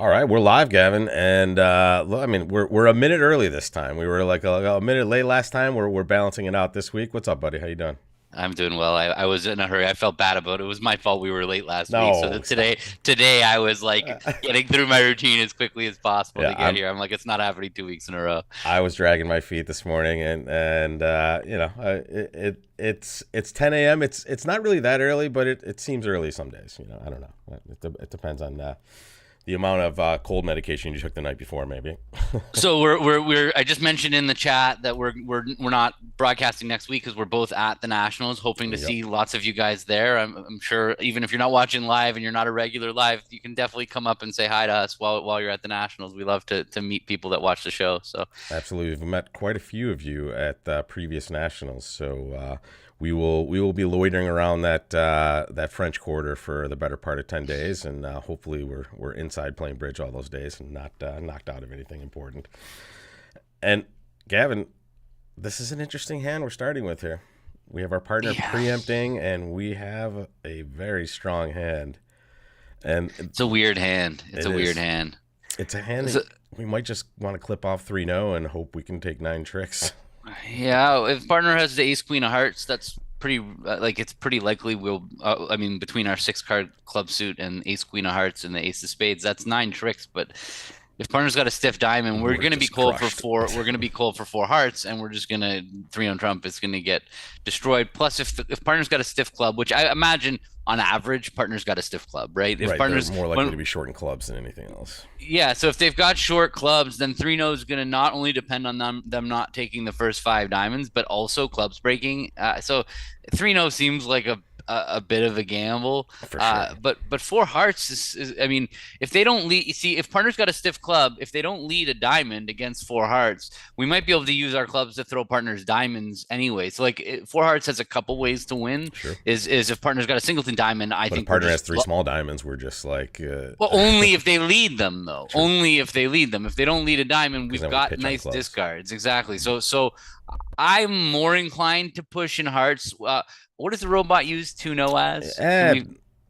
All right, we're live, Gavin, and I mean we're a minute early this time. We were like a minute late last time. We're balancing it out this week. What's up, buddy? How you doing? I'm doing well. I was in a hurry. I felt bad about it. It was my fault we were late last week. So No, that stop. today I was like getting through my routine as quickly as possible Yeah, to get here. I'm like, it's not happening 2 weeks in a row. I was dragging my feet this morning, and it's 10 a.m. It's not really that early, but it seems early some days. I don't know. It depends on the amount of cold medication you took the night before, maybe. So we're I just mentioned in the chat that we're not broadcasting next week because we're both at the Nationals, hoping to Yep. see lots of you guys there. I'm sure even if you're not watching live and you're not a regular live, you can definitely come up and say hi to us while you're at the Nationals. We love to meet people that watch the show. So Absolutely. We've met quite a few of you at previous nationals, so we will be loitering around that French Quarter for the better part of 10 days, and hopefully we're inside playing bridge all those days and not knocked out of anything important. And Gavin, this is an interesting hand we're starting with here. We have our partner yeah, preempting, and we have a very strong hand, and it's a weird hand. It's it a weird is. hand. It's a hand So, that we might just want to clip off 3-0 and hope we can take nine tricks. yeah, if partner has the ace queen of hearts, that's pretty like it's pretty likely we'll. I mean, between our 6 card club suit and ace queen of hearts and the ace of spades, that's 9 tricks. But if partner's got a stiff diamond, we're We're gonna be just cold for crushed. four. We're gonna be cold for 4 hearts, and we're just gonna three on trump. It's gonna get destroyed. Plus, if partner's got a stiff club, which I imagine on average, partner's got a stiff club, right? If Right, they're partner's more likely when to be short in clubs than anything else. yeah, so if they've got short clubs, then 3-0 is going to not only depend on them not taking the first 5 diamonds, but also clubs breaking. So 3-0 seems like a bit of a gamble. For sure. But 4 hearts is I mean, if they don't lead, you see, if partner's got a stiff club, if they don't lead a diamond against 4 hearts, we might be able to use our clubs to throw partners diamonds anyway. So 4 hearts has a couple ways to win. Sure. Is if partner's got a singleton diamond, I But if think we're partner has just three small diamonds, we're just like, well, only if they lead them, though. sure. Only if they lead them. If they don't lead a diamond, Because we've then we got pitch on nice clubs. discards. Exactly. So I'm more inclined to push in hearts. What does the robot use to know as? Can Eh, we? Is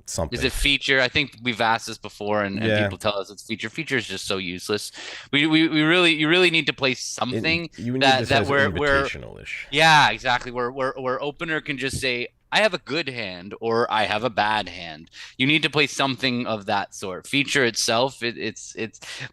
something. it feature? I think we've asked this before, and Yeah. people tell us it's feature. Feature is just so useless. We really you really need to play It, something you need that this that as where invitational-ish. yeah, exactly. Where opener can just say, I have a good hand or I have a bad hand. You need to play something of that sort. Feature itself, it's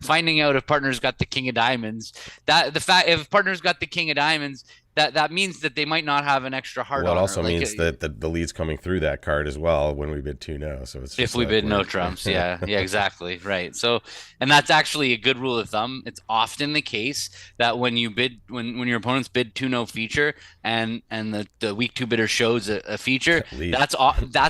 finding out if partner's got the king of diamonds. That the fact if partner's got the king of diamonds, that means that they might not have an extra heart Well, it on her. also means that the lead's coming through that card as well when we bid 2-0. So it's If just we like bid no we're. trumps, yeah, yeah, exactly, right. So, and that's actually a good rule of thumb. It's often the case that when you bid, when your opponents bid 2-no feature, and the week 2 bidder shows a feature, Lead. that's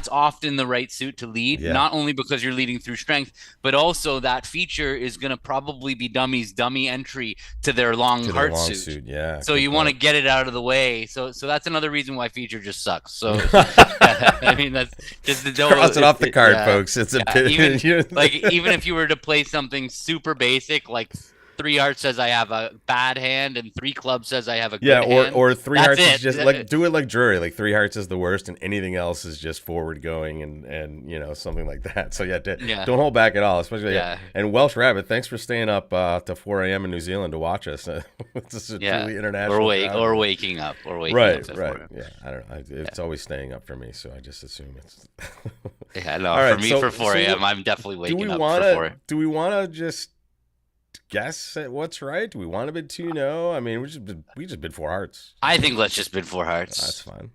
often the right suit to lead. Yeah. Not only because you're leading through strength, but also that feature is going to probably be dummy's dummy entry to their long To their heart long suit. suit. Yeah. So Good you want to point. get it out of the way. So that's another reason why feature just sucks. So I mean that's just the Cross it off the card, yeah. folks. It's a Yeah, bit. even if you were to play something super basic, like 3 hearts says I have a bad hand and 3 clubs says I have a Yeah, good hand. or three That's hearts is it. just like do it like Drury. Like three hearts is the worst, and anything else is just forward going and something like that. So yeah, Yeah, don't hold back at all. Especially yeah, and Welsh Rabbit. Thanks for staying up to 4 a.m. in New Zealand to watch us. This is a yeah. truly international crowd. Or waking up, Right, at right. 4 a.m. Yeah, I don't know. It's Yeah, always staying up for me, so I just assume it's. yeah. No, All for right, me for 4 a.m. what, I'm definitely do we waking up for want to 4. just guess at what's right? Do we want to bid 2-0? I mean, we just bid 4 hearts. I think let's just bid four That's hearts. fine.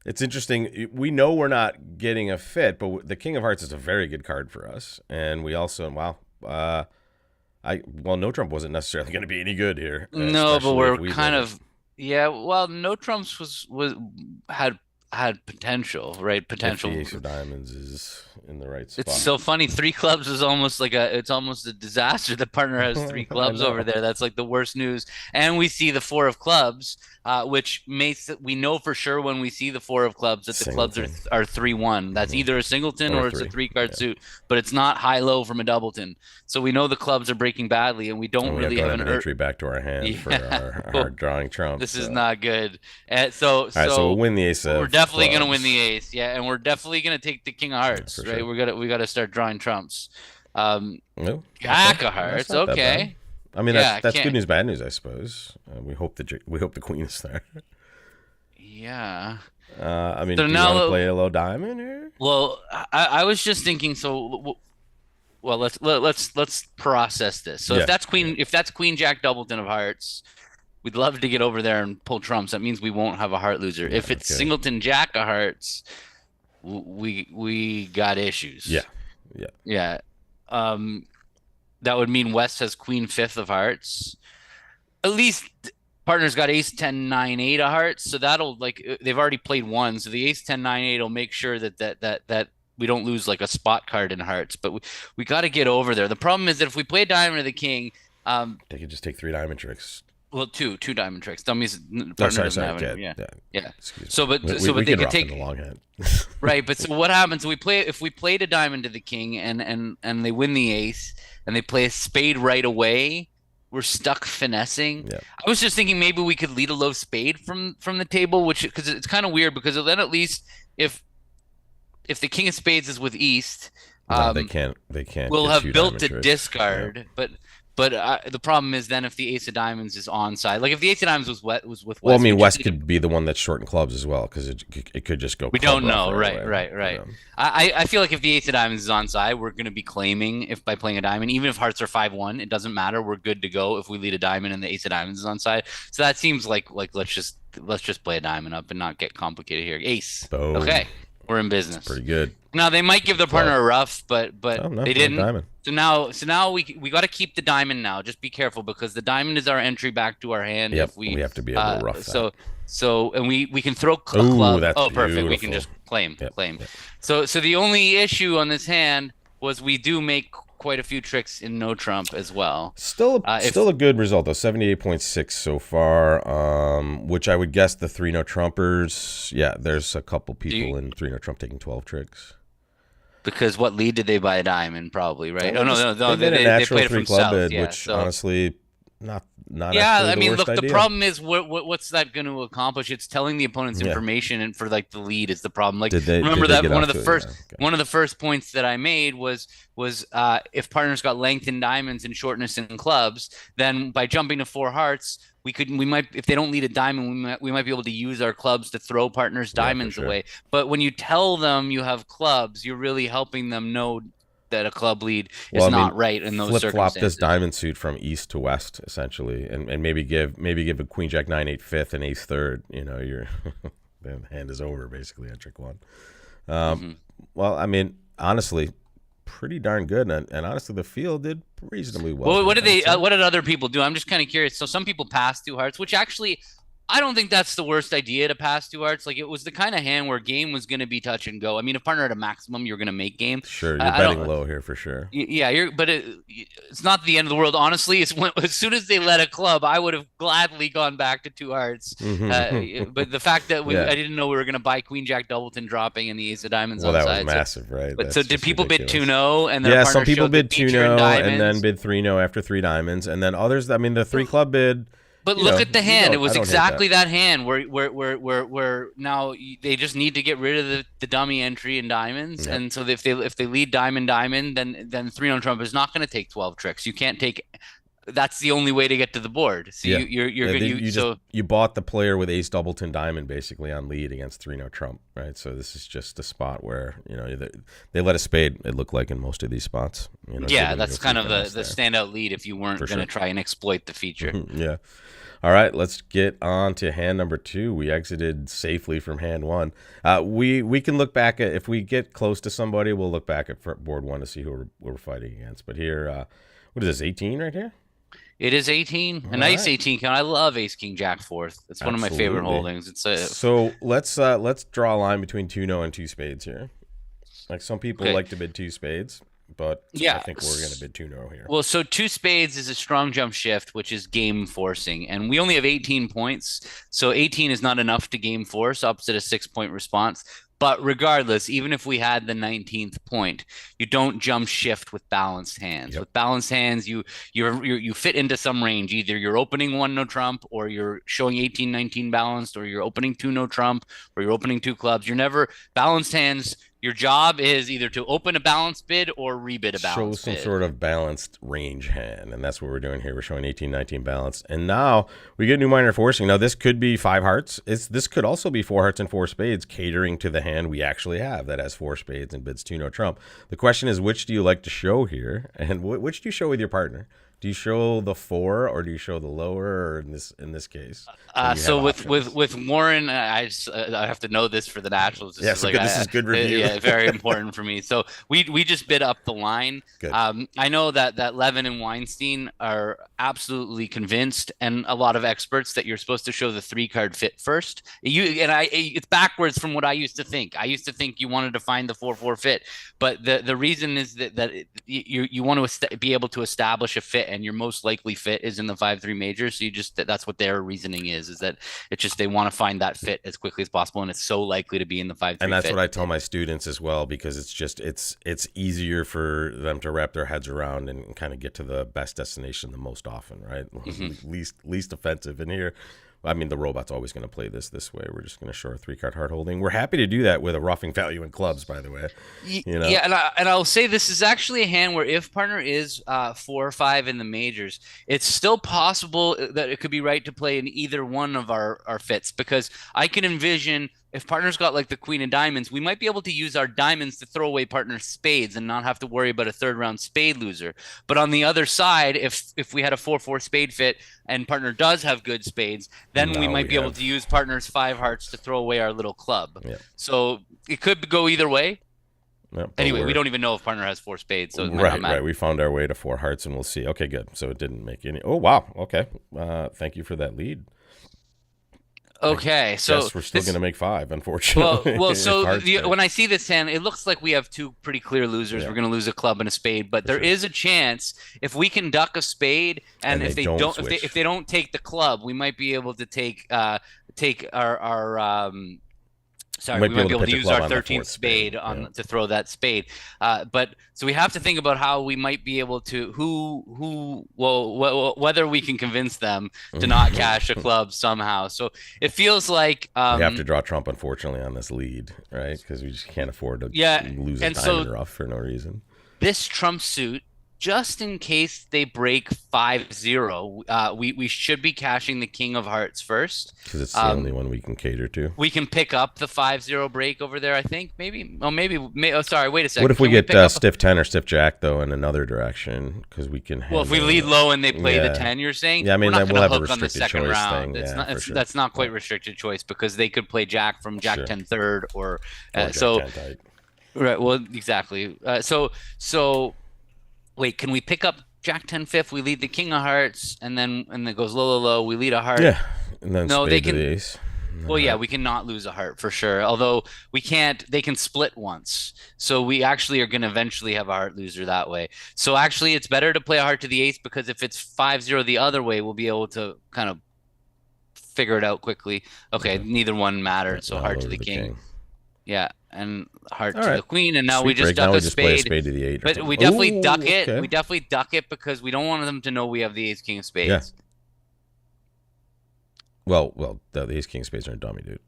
It's interesting. We know we're not getting a fit, but the King of Hearts is a very good card for us, and we also no Trump wasn't necessarily going to be any good here, No, but especially if we're we kind bid it. of yeah. Well, no trumps was had potential, right? If the Potential. Ace of Diamonds is in the right It's spot. so funny. 3 clubs is almost like it's almost a disaster. The partner has three I clubs over know. there. That's like the worst news. And we see the 4 of clubs, which makes it, we know for sure when we see the 4 of clubs that the clubs Singleton. are 3-1. That's Hmm. either a singleton Or or it's a three. 3 card Yeah. suit, but it's not high low from a doubleton. So we know the clubs are breaking badly, and we And don't we really don't have have an an entry back to our hand for yeah. our Well, hard drawing trump. this is So. not good. And so All right, so we'll so win the Ace we're of definitely gonna win the Clubs. ace, yeah, and we're definitely gonna take the king of Yeah, hearts, for right? sure. We gotta start drawing trumps. No, okay, Jack of that's hearts. not that bad. Okay. I mean, Yeah, that's good can't. news, bad news, I suppose. We hope the queen is there. Yeah. I mean, So do you want to now, play a low diamond here? well, I was just thinking. So, well, let's process this. So Yeah, yeah. if that's Queen Jack Doubleton of hearts, we'd love to get over there and pull trumps. That means we won't have a heart loser. Yeah, If it's okay. Singleton Jack of hearts, we got Yeah, issues. yeah. Yeah. Um, that would mean West has Queen fifth of hearts. At least partner's got ace 10 9 8 of hearts, so that'll like they've already played one, so the ace 10 9 8 will make sure that we don't lose like a spot card in hearts. But we got to get over there. The problem is that if we play diamond or the king, They could just take 3 diamond tricks. well, two diamond tricks. Dummies No, partner sorry, doesn't sorry. have Yeah, it. Yeah, yeah. yeah. Excuse So, me. but We they can could rough in the take long hand. right. But so what happens? We play if we played a diamond to the king and they win the ace and they play a spade right away. We're stuck finessing. Yeah. I was just thinking maybe we could lead a low spade from the table, which because it's kind of weird because then at least if if the king of spades is with East, No, they can't. They can't we'll get have two built diamond to tricks. Yeah. discard. But the problem is then if the ace of diamonds is onside, like if the ace of diamonds was with Well, I West, mean, we just West need to, could be the one that's short in clubs as well because it could just go we club don't rough know. right Right, away. right, You right. know. I feel like if the ace of diamonds is onside, we're going to be claiming if by playing a diamond, even if hearts are 5-1, it doesn't matter. We're good to go if we lead a diamond and the ace of diamonds is onside. So that seems like let's just play a diamond up and not get complicated here. Ace. Boom. Okay, we're in It's business. pretty good. Now they might give their Flop. partner a rough, but Oh no, they we have didn't. diamond. So now we got to keep the diamond now. Just be careful because the diamond is our entry back to our hand. Yep, If we have to be able to rough that. so and we can throw a Ooh, club. that's Oh, perfect. We can beautiful. just claim. Yep, Claim. yep. So the only issue on this hand was we do make quite a few tricks in no trump as well. If Still a good result though. 78.6 so far. Which I would guess the three no trumpers. Yeah, there's a couple people in three no trump taking 12 tricks. because what lead did they buy a diamond? Probably right. Well, Oh no, they made a they natural played it three from club south. bid, Yeah. which So honestly, not yeah, actually I the mean, worst look, the idea. problem is what's that going to accomplish? It's telling the opponent's Yeah. information, and for like the lead is the problem. Like, Did they remember that get one off of the to it? first Yeah, okay. one of the first points that I made was if partners got length in diamonds and shortness in clubs, then by jumping to four hearts, we might if they don't lead a diamond, we might be able to use our clubs to throw partners Yeah, for diamonds sure. away. But when you tell them you have clubs, you're really helping them know that a club lead is Well, I mean, not right in those flip flop this circumstances. diamond suit from east to west essentially, and maybe give a queen jack 9 8 fifth and ace third. You know, your the hand is over basically at trick one. Mhm. Well, I mean, honestly, pretty darn good, and honestly, the field did reasonably well. Well, what here, did I'd say. what did other people do? I'm just kind of curious. So some people pass two hearts, which actually I don't think that's the worst idea to pass two hearts. Like it was the kind of hand where game was going to be touch and go. I mean, if partner at a maximum, you're going to make game. Sure, you're I betting don't. low here for sure. Yeah, it's not the end of the world. Honestly, as soon as they let a club, I would have gladly gone back to two hearts. But the fact that Yeah. I didn't know we were going to buy Queen Jack Doubleton dropping and the Ace of Diamonds Well, on that was side. massive, right? But That's so did just people bid ridiculous. 2-0 and then Yeah, a some partner people showed the bid feature in 2-0 and diamonds? then bid 3-0 after three diamonds, and then others. I mean, the three club bid. But You look know, at the you hand. It don't- I was don't hate exactly that hand where now they just need to get rid of the dummy entry in diamonds. Yeah. And so if they lead diamond, then 3 on trump is not going to take 12 tricks. You can't take. That's the only way to get to the board. So Yeah. you're Yeah, good. you bought the player with ace doubleton diamond basically on lead against 3-0 trump, right? So this is just a spot where they let a spade. It looked like in most of these spots. Yeah, given that's your kind of free the pass standout lead if you weren't For going to sure. try and exploit the feature. there. Yeah. All right, let's get on to hand number 2. We exited safely from hand 1. We can look back at if we get close to somebody, we'll look back at board 1 to see who we're fighting against. But here, what is this? 18 right here. It is 18, a All nice right. 18 count. I love Ace King Jack fourth. It's one of my favorite Absolutely. holdings. It's a So let's draw a line between 2-0 and 2 spades here. Like some people Okay. like to bid 2 spades, but Yeah. I think we're going to bid 2-0 here. Well, so two spades is a strong jump shift, which is game forcing. And we only have 18 points. So 18 is not enough to game force, opposite a 6-point response. But regardless, even if we had the 19th point, you don't jump shift with balanced hands. Yep. With balanced hands, you fit into some range. Either you're opening 1 no trump, or you're showing 18-19 balanced, or you're opening 2 no trump, or you're opening 2 clubs. You're never balanced hands. Your job is either to open a balanced bid or rebid a Show balanced some bid. sort of balanced range hand, and that's what we're doing here. We're showing 18, 19 balanced, and now we get new minor forcing. Now this could be 5 hearts. This could also be 4 hearts and 4 spades, catering to the hand we actually have that has 4 spades and bids 2 no trump. The question is, which do you like to show here, and which do you show with your partner? Do you show the 4 or do you show the lower? Or in this case, So with Warren, I have to know this for the Nationals. This is good review. Yeah, very important for me. So we just bid up the line. Good. I know that Levin and Weinstein are absolutely convinced, and a lot of experts, that you're supposed to show the 3-card fit first. It's backwards from what I used to think. I used to think you wanted to find the 4-4 fit, but the reason is that you want to be able to establish a fit, and your most likely fit is in the 5-3 major. So that's what their reasoning is that it's just they want to find that fit as quickly as possible, and it's so likely to be in the 5-3 and that's fit. what I tell my students as well, because it's easier for them to wrap their heads around and kind of get to the best destination the most often, right? Least offensive in here. I mean, the robot's always going to play this way. We're just going to show our 3-card hard holding. We're happy to do that with a roughing value in clubs, by the way. Yeah, and I'll say this is actually a hand where if partner is 4 or 5 in the majors, it's still possible that it could be right to play in either one of our fits, because I can envision if partner's got like the queen of diamonds, we might be able to use our diamonds to throw away partner's spades and not have to worry about a 3rd round spade loser. But on the other side, if we had a 4-4 spade fit and partner does have good spades, then we might be able to use partner's 5 hearts to throw away our little club. Yeah. So it could go either way. Yeah, anyway, we don't even know if partner has 4 spades. So right. We found our way to 4 hearts, and we'll see. Okay, good. So it didn't make any. Oh, wow. Okay. Thank you for that lead. Okay, so we're still going to make 5, unfortunately. Well, so when I see this hand, it looks like we have 2 pretty clear losers. Yeah. We're going to lose a club and a spade, but there is a chance if we can duck a spade, and if they don't take the club, we might be able to take our we might be able to use our 13th spade to throw that spade. But so we have to think about how we might be able to whether we can convince them to not cash a club somehow. So it feels like we have to draw trump, unfortunately, on this lead, right? Because we just can't afford to lose a diamond rough for no reason. This trump suit, just in case they break 5-0, we should be cashing the king of hearts first. Because it's the only one we can cater to. We can pick up the 5-0 break over there, I think. Maybe. Sorry, wait a second. What if we get stiff 10 or stiff jack, though, in another direction? Because we can if we lead low and they play the 10, you're saying? Yeah, I mean, we're not we'll have hook a restricted on the second choice round. thing. That's not quite restricted choice, because they could play jack from jack 10 third or jack 10 tight. Right, well, exactly. So wait, can we pick up jack 10 fifth? We lead the king of hearts, and then it goes low. We lead a heart. Yeah, and then spade to the ace. Well, yeah, we cannot lose a heart for sure. Although we can't, they can split once. So we actually are going to eventually have a heart loser that way. So actually, it's better to play a heart to the ace, because if it's 5-0 the other way, we'll be able to kind of figure it out quickly. Okay, neither one mattered. So heart to the king. Yeah, and heart to the queen, and now we just duck a spade. Play a spade to the 8. But we definitely duck it. Okay. We definitely duck it because we don't want them to know we have the ace king of spades. Yeah. Well, the ace king of spades are a dummy, dude.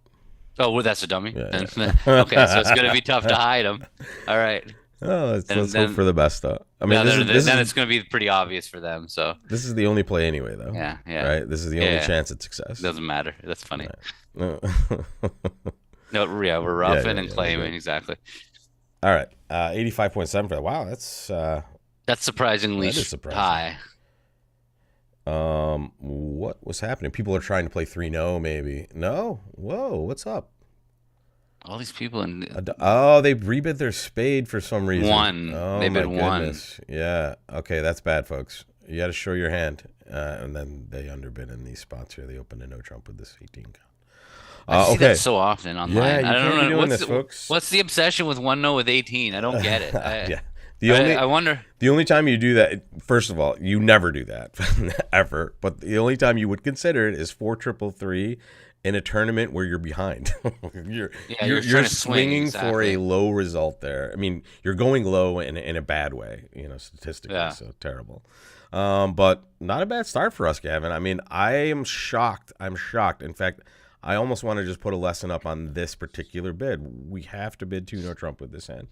Oh, well, that's a dummy. Yeah. Okay, so it's gonna be tough to hide them. All right. Oh, let's hope for the best, though. I mean, then it's going to be pretty obvious for them. So this is the only play anyway, though. Yeah. Right. This is the only chance at success. Doesn't matter. That's funny. Right. No, we're roughing and claiming, exactly. All right, 85.7 for that. Wow, that's surprisingly high. What was happening? People are trying to play 3-0, maybe. No, whoa, what's up? All these people in. They rebid their spade for some reason. They bid one. Yeah. Okay, that's bad, folks. You got to show your hand, and then they underbid in these spots here. They opened a no trump with this 18 count. I see that so often online. Yeah, I don't know folks. What's the obsession with 1-0 with 18? I don't get it. I wonder. The only time you do that, first of all, you never do that ever. But the only time you would consider it is 4-3-3 in a tournament where you're behind. you're swinging for a low result there. I mean, you're going low in a bad way, statistically. Yeah. So terrible. But not a bad start for us, Gavin. I mean, I am shocked. I'm shocked. In fact, I almost want to just put a lesson up on this particular bid. We have to bid 2 no trump with this hand.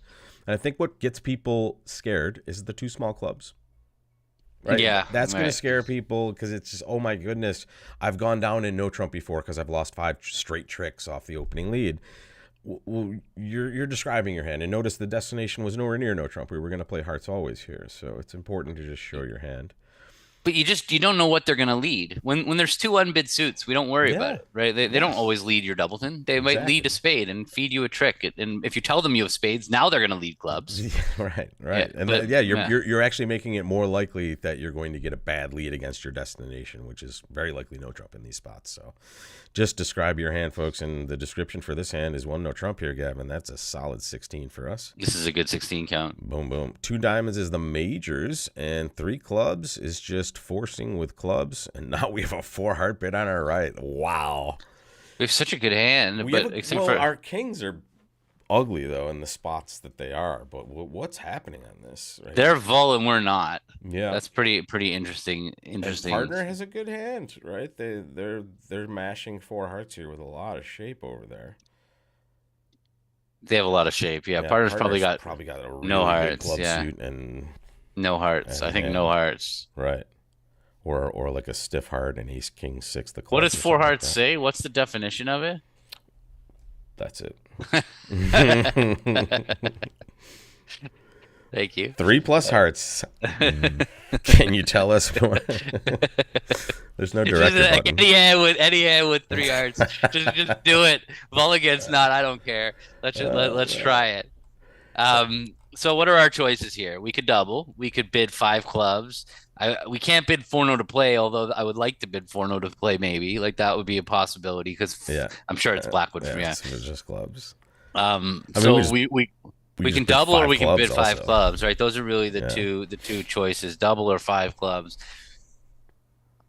And I think what gets people scared is the 2 small clubs. Right? Yeah, That's going to right. scare people because it's just, oh my goodness, I've gone down in no trump before because I've lost 5 straight tricks off the opening lead. Well, you're describing your hand, and notice the destination was nowhere near no trump. We were going to play hearts always here, so it's important to just show your hand. But you don't know what they're going to lead. When there's 2 unbid suits, we don't worry about it, right? They don't always lead your doubleton. They might lead a spade and feed you a trick. And if you tell them you have spades, now they're going to lead clubs. Right. Yeah, And but- you're actually making it more likely that you're going to get a bad lead against your destination, which is very likely no trump in these spots. So just describe your hand, folks, and the description for this hand is 1 no trump here, Gavin. That's a solid 16 for us. This is a good 16 count. Boom, boom. 2 diamonds is the majors, and 3 clubs is just forcing with clubs. And now we have a 4 heart bid on our right. Wow. We have such a good hand, our kings are ugly though in the spots that they are. But what's happening on this? Right they're Vol and we're not. Yeah, that's pretty interesting. And partner has a good hand, right? They're mashing 4 hearts here with a lot of shape over there. They have a lot of shape. Yeah, partner's probably got a really no hearts. good club suit and no hearts. I think hand. no hearts. Right. Or like a stiff heart and ace king 6. The what does 4 hearts say? What's the definition of it? That's it. Thank you. 3 plus hearts. Can you tell us more? There's no director button. Any hand with 3 hearts. just do it. Vol against not. I don't care. Let's try it. So what are our choices here? We could double. We could bid 5 clubs. We can't bid 4 no to play, although I would like to bid 4 no to play maybe. Like that would be a possibility because I'm sure it's Blackwood from It's just clubs. We can double or we can bid 5 also. clubs, right? Those are really the two choices, double or 5 clubs.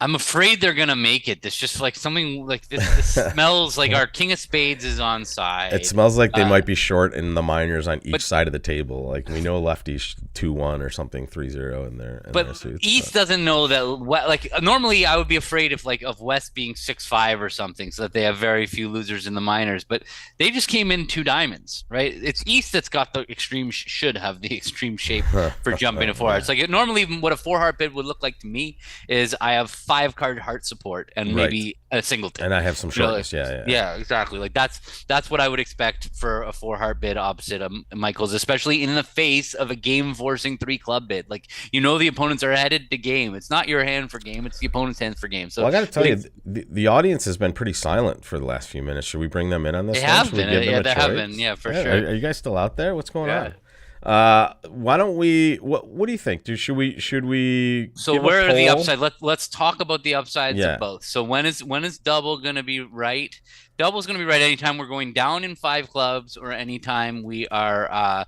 I'm afraid they're gonna make it. This just like something like this smells like our king of spades is on side. It smells like they might be short in the minors on each side of the table. Like we know lefties 2-1 or something 3-0 in their suits. East doesn't know that. Like normally, I would be afraid of West being 6-5 or something, so that they have very few losers in the minors. But they just came in 2 diamonds, right? It's East that's got the extreme should have the extreme shape for jumping to 4 hearts. Like normally, what a 4 heart bid would look like to me is I have 5 card heart support and maybe a singleton, and I have some shortness. Yeah, exactly. Like that's what I would expect for a 4 heart bid opposite of Michael's, especially in the face of a game forcing 3 club bid. Like the opponents are headed to game. It's not your hand for game; it's the opponent's hand for game. So I got to tell you, the audience has been pretty silent for the last few minutes. Should we bring them in on this? They have been. They have been. Yeah, for sure. Are you guys still out there? What's going on? Why don't we? What do you think? Should we? So where are the upside? Let's talk about the upsides of both. So when is double going to be right? Double is going to be right anytime we're going down in 5 clubs or anytime we are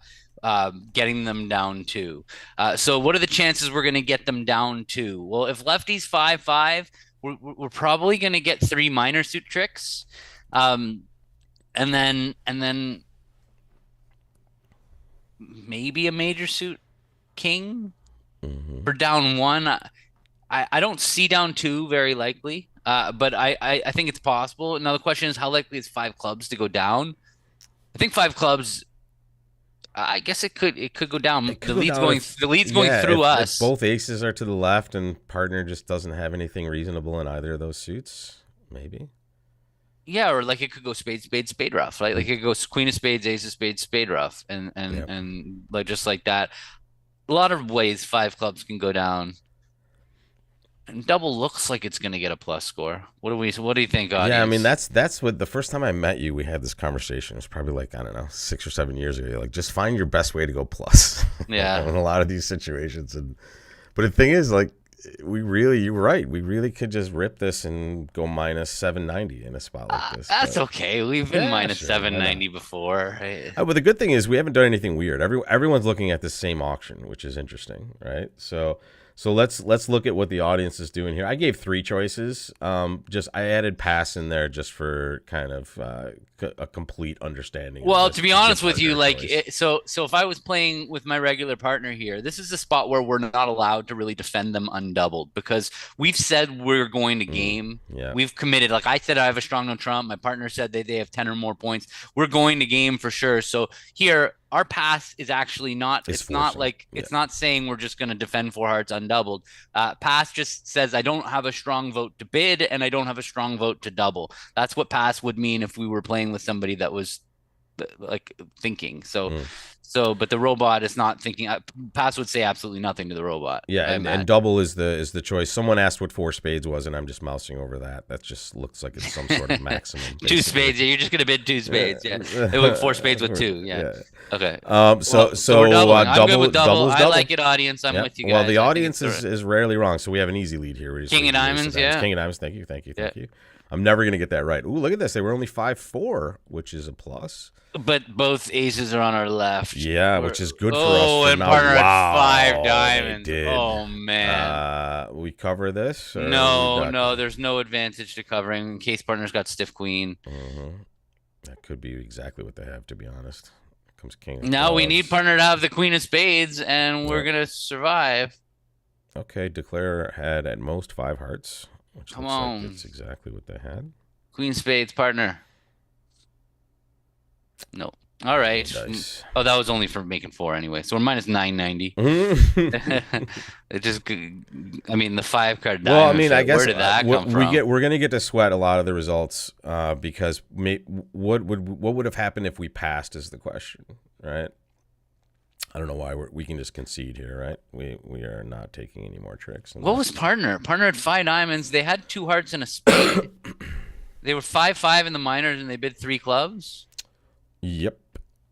getting them down 2. So what are the chances we're going to get them down 2? Well, if lefty's 5-5, we're probably going to get 3 minor suit tricks, and then maybe a major suit king for down 1. I don't see down 2 very likely, but I think it's possible. Now the question is, how likely is 5 clubs to go down? I think 5 clubs. I guess it could go down. The lead's going through us. If both aces are to the left and partner just doesn't have anything reasonable in either of those suits, maybe. Yeah, or like it could go spade, spade, spade rough, right? Like it could go queen of spades, ace of spades, spade rough, and like just like that. A lot of ways 5 clubs can go down. And double looks like it's going to get a plus score. What do you think, audience? Yeah, I mean that's what the first time I met you, we had this conversation. It was probably like, I don't know, 6 or 7 years ago. You're like, just find your best way to go plus. Yeah. In a lot of these situations, but the thing is, like, you're right. We really could just rip this and go minus 790 in a spot like this. That's okay. We've been minus 790 before. Right? But the good thing is we haven't done anything weird. Everyone's looking at the same auction, which is interesting, right? So So let's look at what the audience is doing here. I gave 3 choices. Just I added pass in there just for kind of a complete understanding. Well, Of to be honest with you, like so if I was playing with my regular partner here, this is a spot where we're not allowed to really defend them undoubled because we've said we're going to game. Yeah. We've committed. Like I said, I have a strong no trump. My partner said they have 10 or more points. We're going to game for sure. So here, our pass is actually not. It's not like it's not saying we're just going to defend 4 hearts undoubled. Pass just says I don't have a strong vote to bid and I don't have a strong vote to double. That's what pass would mean if we were playing with somebody that was like thinking. But the robot is not thinking. Pass would say absolutely nothing to the robot. Yeah, and double is the choice. Someone asked what 4 spades was, and I'm just mousing over that. That just looks like it's some sort of maximum. 2 spades. Yeah, you're just gonna bid 2 spades. Yeah, it would 4 spades with 2. Yeah. Okay. So double. I'm good with double. I like it, audience. I'm with you guys. Well, the audience is rarely wrong, so we have an easy lead here. King of diamonds. Yeah. King of diamonds. Thank you. I'm never gonna get that right. Ooh, look at this. They were only 5-4, which is a plus. But both aces are on our left. Yeah, which is good for us. Oh, and partner at 5 diamonds. They did. Oh man. We cover this? No, there's no advantage to covering in case partner's got stiff queen. That could be exactly what they have, to be honest. Here comes king. Now we need partner to have the queen of spades, and we're gonna survive. Okay, declare had at most 5 hearts, which Come looks on. like it's exactly what they had. Queen spades, partner. No. All right. Nice. Oh, that was only for making 4 anyway. So we're minus 990. It just, I mean, the 5 card. Well, I mean, I guess where did that come from? We're gonna get to sweat a lot of the results because what would have happened if we passed is the question, right? I don't know why we can just concede here, right? We are not taking any more tricks. What was partner? Partner had 5 diamonds. They had 2 hearts and a spade. They were 5-5 in the minors, and they bid 3 clubs. Yep,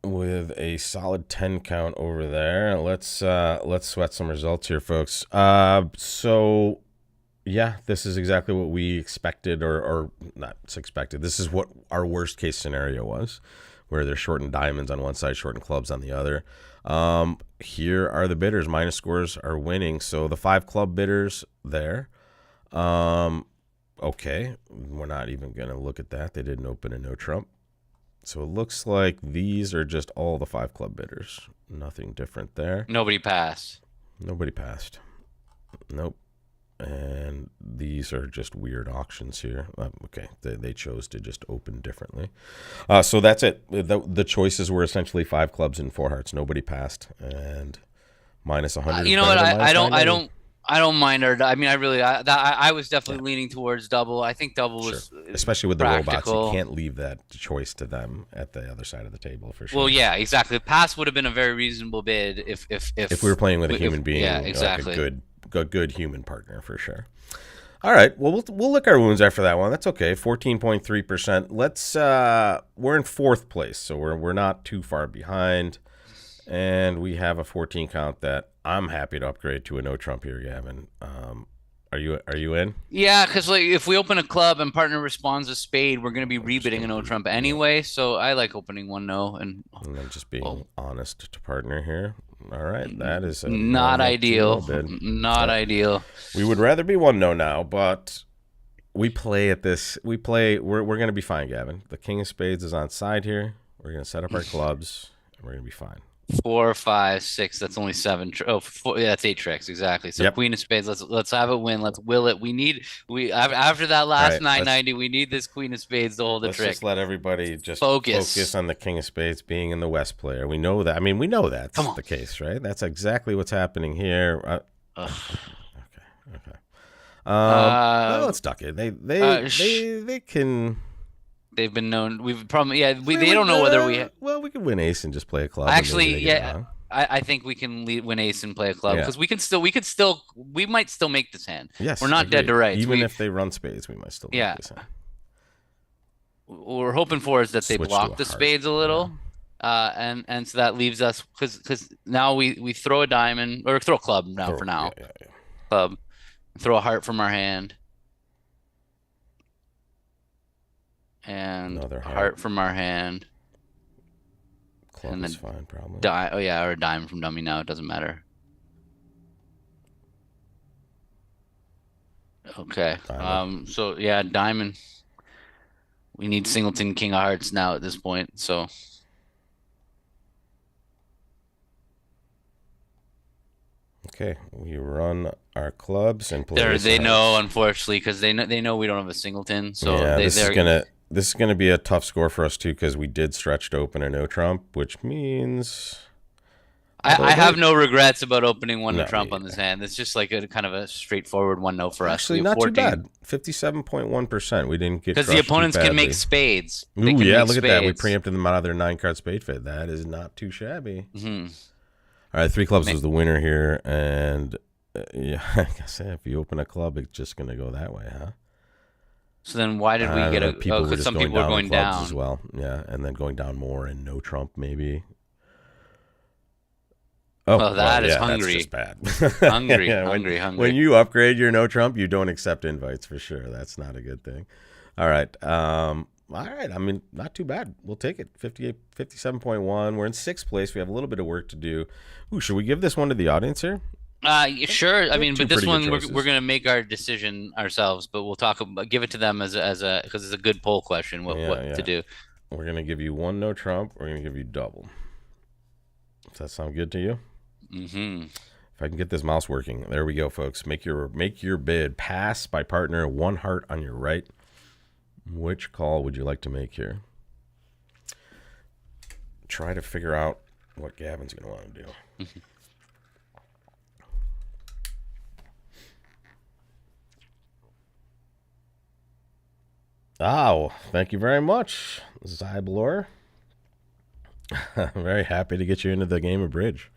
with a solid 10 count over there. Let's sweat some results here, folks. So yeah, this is exactly what we expected, or not expected. This is what our worst case scenario was, where they're shorting diamonds on one side, shorting clubs on the other. Here are the bidders. Minus scores are winning. So the 5 club bidders there. Okay, we're not even going to look at that. They didn't open a no trump. So it looks like these are just all the 5 club bidders. Nothing different there. Nobody passed. Nobody passed. Nope. And these are just weird auctions here. Okay, they chose to just open differently. So that's it. The choices were essentially 5 clubs and 4 hearts. Nobody passed, and minus 100. You know what? I don't mind our. I mean, I was definitely leaning towards double. I think double was especially with the practical. robots. You can't leave that choice to them at the other side of the table for sure. Well, yeah, exactly. Pass would have been a very reasonable bid if we were playing with a human being. Yeah, exactly. Like a good human partner for sure. All right. Well, we'll lick our wounds after that one. That's okay. 14.3%. Let's. We're in 4th place, so we're not too far behind. And we have a 14 count that I'm happy to upgrade to a no trump here, Gavin. Are you in? Yeah, because like if we open a club and partner responds a spade, we're going to be rebidding a no trump anyway. So I like opening one no, and I'm just being honest to partner here. All right, that is not ideal. Not ideal. We would rather be 1 no now, but we play at this. We're going to be fine, Gavin. The king of spades is on side here. We're going to set up our clubs, and we're going to be fine. 4, 5, 6. That's only 7. That's 8 tricks exactly. So queen of spades. Let's have it win. Let's will it. We after that last 990. We need this queen of spades to hold the trick. Let's just let everybody just focus on the king of spades being in the West player. We know that. I mean, we know that's the case, right? That's exactly what's happening here. Okay. Well, let's duck it. They can. They've been known. We've probably they don't know whether we. Well, we could win ace and just play a club. Actually, I think we can win ace and play a club because we might still make this hand. Yes, we're not dead to rights. Even if they run spades, we might still make this hand. What we're hoping for is that they block the spades a little, and so that leaves us because now we throw a diamond or throw a club now for now. Club, throw a heart from our hand. And another heart from our hand. Club is fine, probably. Or a dime from dummy now. It doesn't matter. Okay. Diamond. So yeah, diamond. We need singleton king of hearts now at this point. So Okay, we run our clubs and play ace of they know, hearts. unfortunately, because they know we don't have a singleton. So Yeah, they're this is gonna be a tough score for us too because we did stretch to open a no trump, which means although I have they no regrets about opening one to no Trump me on this either. hand. It's just like a kind of a straightforward 1-0 for us. We Actually, have not too 14 bad. 57.1%. We didn't get because the crushed too opponents can make badly. spades. They Ooh, can yeah, make look at that. We spades. preempted them out of their 9 card spade fit. That is not too shabby. Hmm. All right, 3 clubs was the winner here, and yeah, I guess if you open a club, it's just gonna go that way, huh? So then why did we I don't get know. a? Oh, People were because just some going people were down on going clubs as down. well. Yeah, and then going down more and no trump maybe. Oh, Well, well, that is yeah, that's just hungry, bad. hungry, Yeah, when hungry, when hungry. you upgrade your no trump, you don't accept invites for sure. That's not a good thing. All right. All right. I mean, not too bad. We'll take it. 58, 57.1. We're in 6th place. We have a little bit of work to do. Ooh, should we give this one to the audience here? Sure. I We have mean, two but this pretty good one we're choices. gonna make our decision ourselves. But we'll talk about give it to them as a because it's a good poll question. Yeah, What to yeah. do? We're gonna give you one no trump. We're gonna give you double. Does that sound good to you? Hmm. If I can get this mouse working, there we go, folks. Make your bid. Pass by partner. 1 heart on your right. Which call would you like to make here? Try to figure out what Gavin's gonna want to do. Oh, thank you very much, Zyblor. I'm very happy to get you into the game of bridge.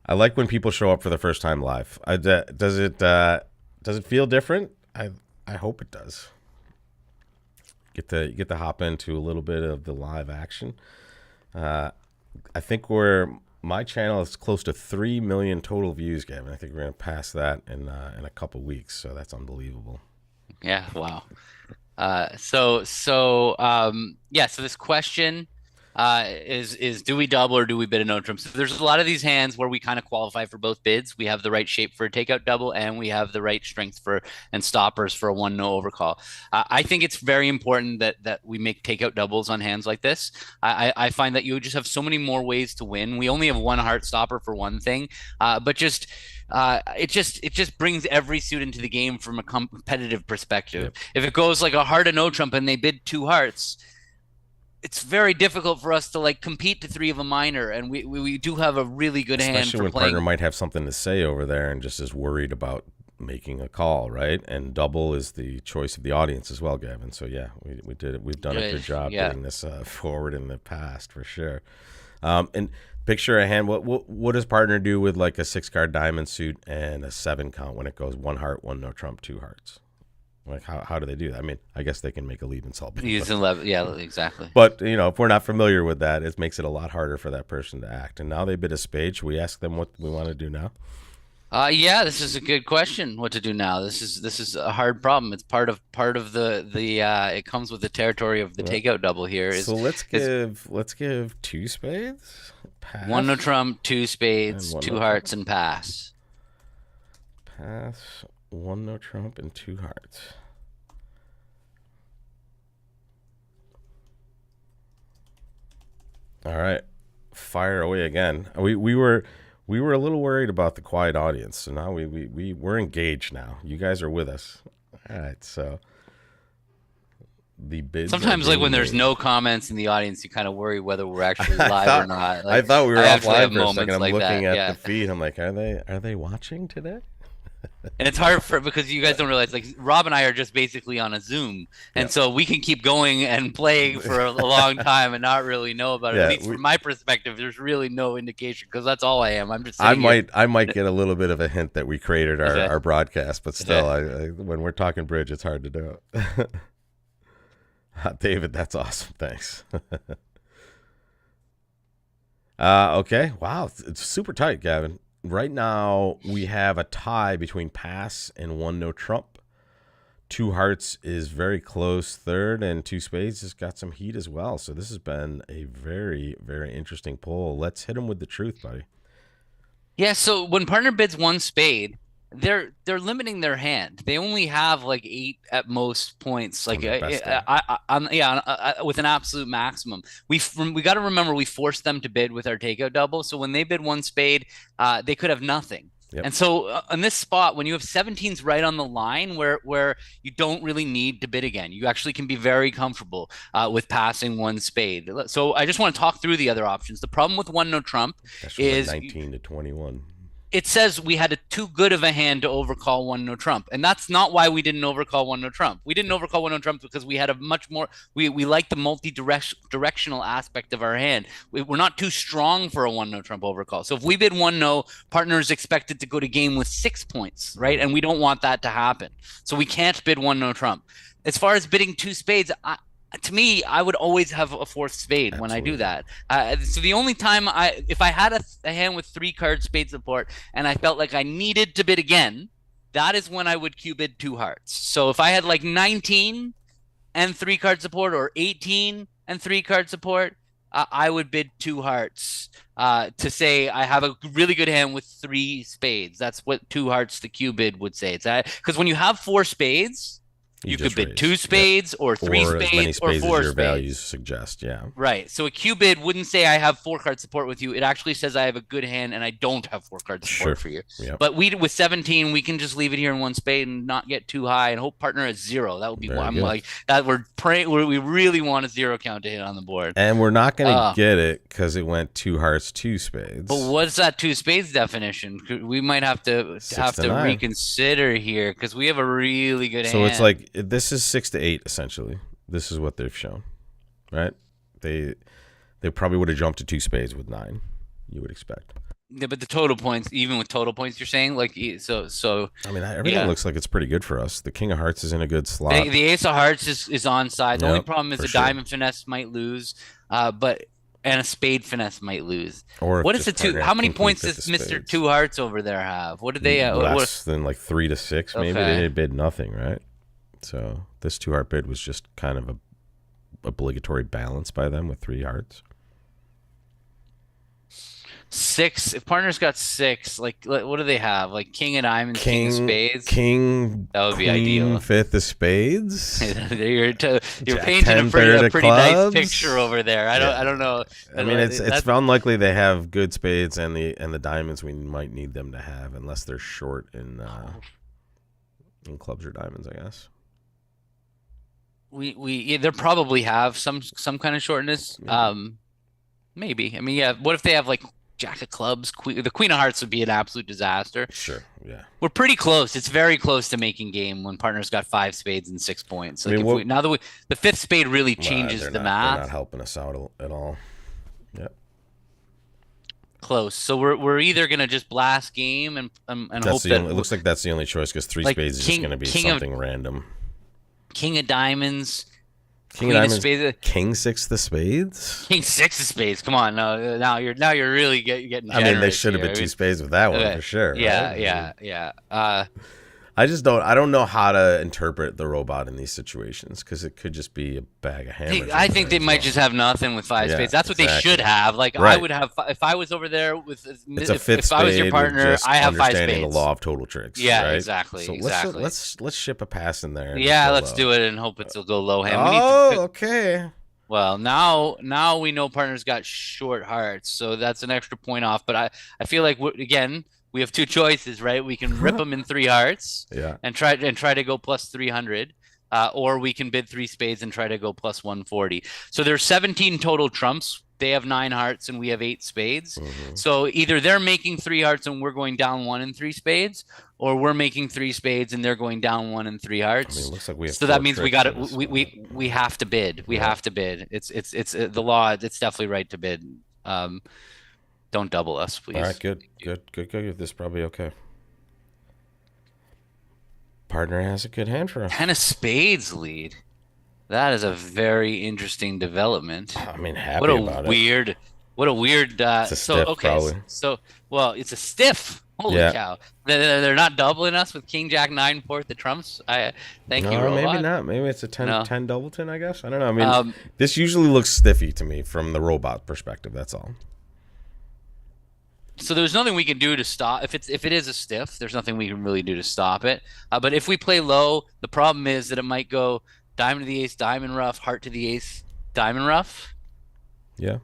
I like when people show up for the first time live. Does it feel different? I hope it does. Get to hop into a little bit of the live action. I think my channel is close to 3 million total views, Gavin. I think we're gonna pass that in a couple weeks. So that's unbelievable. Yeah. Wow. Yeah. So this question is do we double or do we bid a no trump? So there's a lot of these hands where we kind of qualify for both bids. We have the right shape for a takeout double, and we have the right strength for and stoppers for a 1-no overcall. I think it's very important that we make takeout doubles on hands like this. I find that you just have so many more ways to win. We only have one heart stopper for one thing, but just it just brings every suit into the game from a competitive perspective. Yep. If it goes like a heart and no trump and they bid 2 hearts, it's very difficult for us to like compete to 3 of a minor, and we do have a really good hand Especially for when partner playing. might have something to say over there and just is worried about making a call, right? And double is the choice of the audience as well, Gavin. So yeah, we did it. We've done a good job Yeah. getting this forward in the past for sure. And picture a hand. What does partner do with like a 6 card diamond suit and a 7 count when it goes 1 heart, 1 no trump, 2 hearts? Like how do they do that? I mean, I guess they can make a leave and solve. Use 11. Yeah, exactly. But if we're not familiar with that, it makes it a lot harder for that person to act. And now they bid a spade. Should we ask them what we want to do now? Yeah, this is a good question. What to do now? This is a hard problem. It's part of the it comes with the territory of the Yeah. takeout double here. So Is let's give 2 spades, one no pass, trump, 2 and spades, 1 2 no hearts, trump. and pass. Pass, 1 no trump, and 2 hearts. All right, fire away again. We were a little worried about the quiet audience, so now we're engaged now. You guys are with us. All right, so the bids are Sometimes, like when being there's made. no comments in the audience, you kind of worry whether we're actually I live or thought not. I Like thought we were I actually have offline for a second. moments I'm like looking that. at the Yeah. feed. I'm like, are they watching today? And it's hard for because you guys don't realize like Rob and I are just basically on a Zoom, Yeah, and so we can keep going and playing for a long time and not really know about it. At yeah. least from my perspective, there's really no indication because that's all I am. I'm just sitting here. I might get a little bit of a hint that we created Okay. our broadcast, but still, Okay. when we're talking bridge, it's hard to do it. David, that's awesome. Thanks. Okay. Wow, it's super tight, Gavin. Right now, we have a tie between pass and 1 no trump. 2 hearts is very close third, and 2 spades has got some heat as well. So this has been a very, very interesting poll. Let's hit him with the truth, buddy. Yeah. So when partner bids 1 spade, they're limiting their hand. They only have like 8 at most points. On Like their best day. with an absolute maximum. We got to remember we forced them to bid with our takeout double. So when they bid one spade, they could have nothing. Yep. And so in this spot, when you have 17s right on the line, where you don't really need to bid again, you actually can be very comfortable with passing one spade. So I just want to talk through the other options. The problem with one no trump That's from is 19 to 21. it says we had too good of a hand to overcall one no trump, and that's not why we didn't overcall one no trump. We didn't overcall one no trump because we had a much more we like the multi-directional aspect of our hand. We're not too strong for a one no trump overcall. So if we bid one no, partner is expected to go to game with 6 points, right? And we don't want that to happen, so we can't bid one no trump. As far as bidding two spades, to me, I would always have a fourth spade when I do that. So the only time if I had a hand with 3 card spade support and I felt like I needed to bid again, that is when I would Q bid 2 hearts. So if I had like 19 and 3 card support, or 18 and 3 card support, I would bid 2 hearts to say I have a really good hand with 3 spades. That's what 2 hearts the Q bid would say. It's because when you have 4 spades, you could bid 2 spades, or 3 or as many spades, or spades 4 as your spades. values suggest. Yeah. Right. So a Q bid wouldn't say I have 4 card support with you. It actually says I have a good hand and I don't have 4 card support for you. Yep. But with 17, we can just leave it here in one spade and not get too high and hope partner is 0. That would be Very I'm good. like that. We're praying. We really want a 0 count to hit on the board. And we're not going to get it because it went 2 hearts, 2 spades. But what's that 2 spades definition? We might have to 6 to 9. reconsider here because we have a really good hand. So it's like this is 6 to 8 essentially. This is what they've shown, right? They probably would have jumped to 2 spades with 9. You would expect. Yeah, but the total points, even with total points, you're saying like so. I mean, everything looks like it's pretty good for us. The King of Hearts is in a good slot. The Ace of Hearts is on side. The only problem is a sure. diamond finesse might lose, and a spade finesse might lose. Or what is the 2? How many points does Mr. 2 Hearts over there have? What did they have? Less than like 3 to 6, maybe. Okay. They bid nothing, right? So this 2 heart bid was just kind of a obligatory balance by them with 3 hearts. 6. If partner's got 6, like what do they have? Like King of Diamonds, King of Spades. That would be ideal. 5th of Spades. You're painting 10, a pretty third of nice clubs. picture over there. I don't know. I mean, it's unlikely they have good spades and the diamonds we might need them to have, unless they're short in clubs or diamonds, I guess. They probably have some kind of shortness. Maybe. I mean, yeah. What if they have like Jack of Clubs? The Queen of Hearts would be an absolute disaster. Sure. Yeah. We're pretty close. It's very close to making game when partner's got 5 spades and 6 points. Like now that the 5th spade really changes the math. They're not helping us out at all. Yep. Close. So we're either gonna just blast game and hope that it looks like that's the only choice because 3 spades is just gonna be something random. King of Diamonds. King of Diamonds. Spades, King 6 of Spades. King 6 of Spades. Come on, no, now you're really getting generous. I mean, they should have been 2 spades with that one for sure. Yeah, right? yeah. I don't know how to interpret the robot in these situations because it could just be a bag of hammers. I think they might just have nothing with 5 spades. That's what they should have. Like right. I would have if I was over there with it's a 5th if I was your partner, I have 5 spades. Understanding the law of total tricks. Yeah, right? Exactly. So exactly. Let's ship a pass in there. Yeah, let's do it and hope it'll go low hand. Okay. Well, now we know partner's got short hearts, so that's an extra point off. But I feel like we have 2 choices, right? We can rip them in 3 hearts, and try to go plus 300, or we can bid 3 spades and try to go plus 140. So there's 17 total trumps. They have 9 hearts and we have 8 spades. Mm-hmm. So either they're making 3 hearts and we're going down 1 and 3 spades, or we're making 3 spades and they're going down 1 and 3 hearts. I mean, it looks like we have so that means we got it. We have to bid. We have to bid. It's the law. It's definitely right to bid. Don't double us, please. All right, good. This is probably okay. Partner has a good hand for us. 10 of spades lead. That is a very interesting development. I mean, happy about it. What a weird. It's a stiff, probably. Well, it's a stiff. Holy cow! They're not doubling us with King Jack 9 4th the trumps. Thank you, Robot. Maybe not. Maybe it's a 10 doubleton. I guess I don't know. I mean, this usually looks stiffy to me from the robot perspective. That's all. So there's nothing we can do to stop if it is a stiff. There's nothing we can really do to stop it. But if we play low, the problem is that it might go diamond to the ace, diamond rough, heart to the ace, diamond rough, Yeah.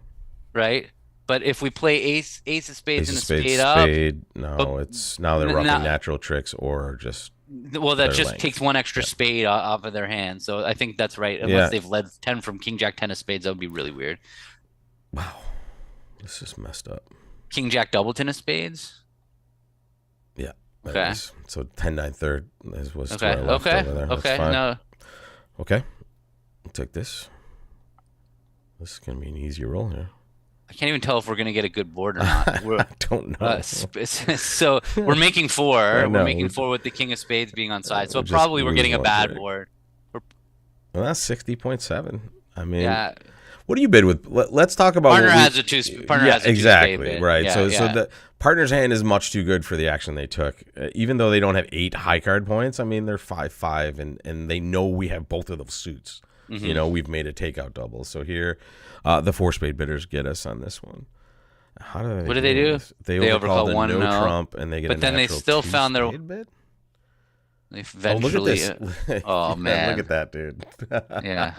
right? But if we play ace of spades Ace and of a spades, spade up, spade. No, but it's now they're roughing natural tricks or just well, that their just length. takes one extra spade off of their hand. So I think that's right. Unless they've led 10 from king jack 10 of spades, that would be really weird. Wow, this is messed up. King jack double 10 of spades. Yeah. Okay. So 10-9 was okay. to our left Okay. over there. Okay. That's fine. No. Okay. I'll take this. This is gonna be an easy roll here. I can't even tell if we're gonna get a good board or not. I don't know. So we're making four. We're making four with the king of spades being on side. So probably we're getting a bad board. Well, that's 60.7. I mean, yeah. What do you bid with? Let's talk about partner has a two. Partner has a exactly bid. Right. Yeah, so the partner's hand is much too good for the action they took. Even though they don't have 8 high card points, I mean they're 5-5, and they know we have both of those suits. Mm-hmm. You know, we've made a takeout double. So here, the 4-spade bidders get us on this one. How do they? What do they do? They overcall the one no trump, and they get. But a then they still found their bid. They eventually. Oh, look at this! Oh man, look at that, dude. Yeah.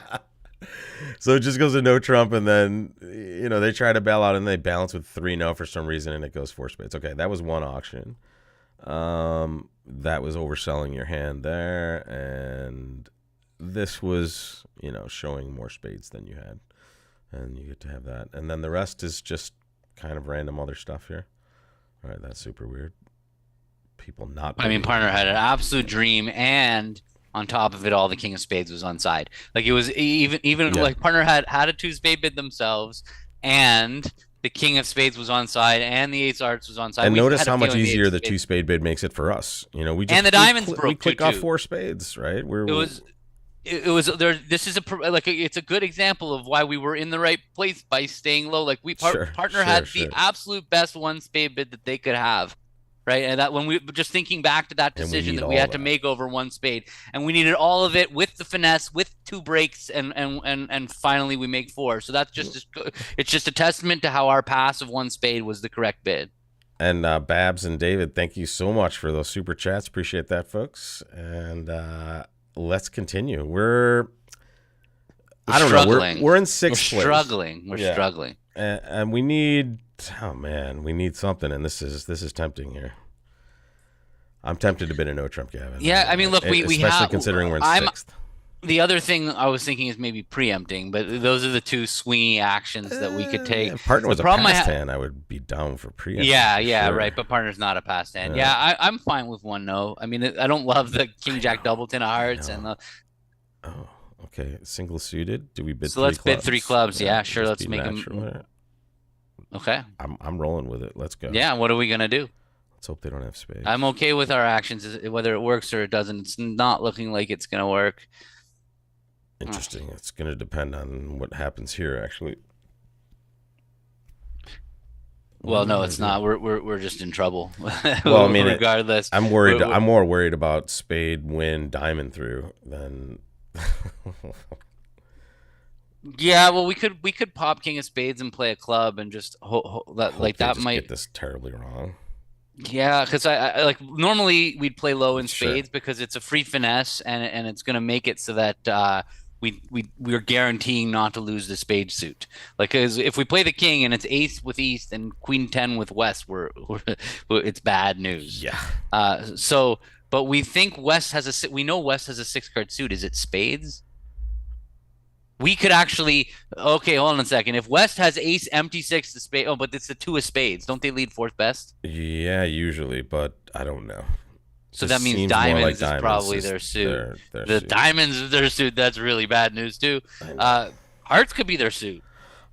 So it just goes to no trump, and then they try to bail out, and they balance with 3-0 for some reason, and it goes 4 spades. Okay, that was one auction. That was overselling your hand there, and this was showing more spades than you had, and you get to have that, and then the rest is just kind of random other stuff here. All right, that's super weird. People not. I mean, partner had an absolute dream, and on top of it all, the king of spades was onside. Like it was even like partner had a 2-spade bid themselves, and the king of spades was onside, and the ace hearts was onside. And notice how much easier the 2-spade bid makes it for us. We just and the diamonds broke. We click off 4 spades, right? It was there. This is it's a good example of why we were in the right place by staying low. Like partner had the absolute best 1-spade bid that they could have. Right, and that when we just thinking back to that decision that we had to make over 1 spade, and we needed all of it with the finesse, with 2 breaks, and finally we make 4. So that's it's just a testament to how our pass of 1 spade was the correct bid. And Babs and David, thank you so much for those super chats. Appreciate that, folks. And let's continue. We're struggling. We're in 6th place. We're struggling. And we need. Oh man, we need something, and this is tempting here. I'm tempted to bid a no trump, Gavin. Yeah, I mean, look, we especially considering we're in 6th. The other thing I was thinking is maybe preempting, but those are the 2 swingy actions that we could take. If partner was a past hand, I would be down for preempting. Yeah, sure. Right. But partner's not a past hand. Yeah, I'm fine with 1 no. I mean, I don't love the king jack double 10 of hearts and the. Oh, okay. Single suited. Do we bid? So let's bid 3 clubs. Yeah, sure. Let's make them. Okay. I'm rolling with it. Let's go. Yeah, what are we gonna do? Let's hope they don't have spades. I'm okay with our actions, whether it works or it doesn't. It's not looking like it's gonna work. Interesting. It's gonna depend on what happens here, actually. Well, no, it's not. We're just in trouble. Well, I mean, regardless, I'm worried. I'm more worried about spade win diamond through than. Yeah, well, we could pop king of spades and play a club and just that might get this terribly wrong. Yeah, because I like normally we'd play low in spades because it's a free finesse and it's gonna make it so that we're guaranteeing not to lose the spade suit. Like, cause if we play the king and it's ace with east and queen 10 with west, it's bad news. Yeah. But we think we know West has a 6-card suit. Is it spades? We could actually. Okay, hold on a second. If West has ace, empty 6, the spade. Oh, but it's the 2 of spades. Don't they lead 4th best? Yeah, usually, but I don't know. So that means diamonds is probably their suit. The diamonds is their suit. That's really bad news too. Hearts could be their suit.